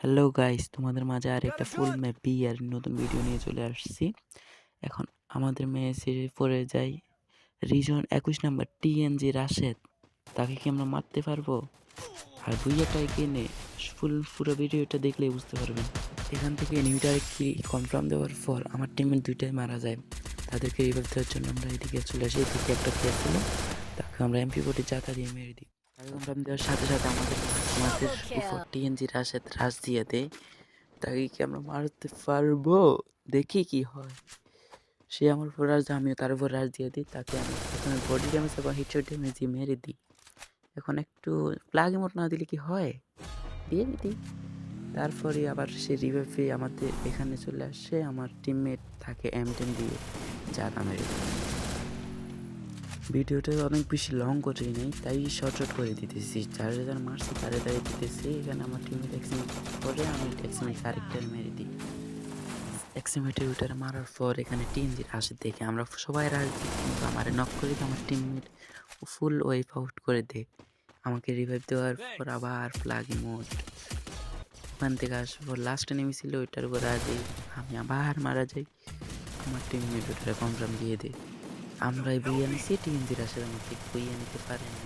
Hello guys, তোমাদের মাঝে আর একটা ফুল ম্যাপ বি আর নতুন ভিডিও নিয়ে চলে আসছি। এখন আমাদের মেসে পড়ে যাই রিজন 21 নাম্বার টিএনজি রাশেদ। তাকে কি আমরা মারতে পারবো? আর বুইয়াটা কিনে পুরো ভিডিওটা দেখলেই বুঝতে পারবেন। এখান থেকে এনিমিটার কি কনফার্ম দেওয়ার পর আমার টিমের দুইটাই মারা যায়। তাদেরকে রিভাইভ দেওয়ার জন্য আমরা এদিকে চলে আসি। এদিকে একটা প্লেয়ার ছিল, তাকে আমরা এমপি40 চাকা দিয়ে মেরে দিই। তাকে কনফার্ম দেওয়ার সাথে সাথে আমাদের Triple উপর kill. টিএনজি রাশেদ রাশ দিয়ে দেয়। তাকে কি আমরা মারতে পারবো? দেখি কি হয়। সে আমার উপর রাশ দেয়, আমিও তার উপর রাশ দিয়ে দিই। তাকে আমি প্রথমে বডি ড্যামেজ এবং হেডশট ড্যামেজ দিয়ে মেরে দিই। এখন একটু প্লাগ ইমোট না দিলে কি হয়, দিয়ে দিই। তারপরে আবার সে রিভাইভ পেয়ে আমাদের এখানে চলে আসে। আমার টিমমেট তাকে M10 দিয়ে জাতা মেরে দেয়। ভিডিওটা অনেক বেশি লং করে নেই, তাই শর্ট করে দিতেছি। যারা যারা মারছি তারে তারে দিতেছি। এখানে আমার টিমমেট এক্সিমেট করে, আমি এক্সিমেট আরেকটার মেরে দিই। এক্সিমেটের ওইটার মারার পর এখানে টিএনজির আসে দেখে আমরা সবাই রাশ দিই, কিন্তু আমার নক করে দিয়ে আমার টিমমেট ফুল ওয়াইপ আউট করে দেয়। আমাকে রিভাইভ দেওয়ার পর আবার প্লাগ ইমোট ওখান থেকে আসার পর লাস্টে নেমেছিল, ওইটার উপর রাশ দিই। আমি আবার মারা যাই। আমার টিমমেট ওইটা কনফার্ম দিয়ে দেয়। আমরাই বইয়ে নিছি, টিএনজির আসে আমাকে বইয়ে নিতে পারেনি।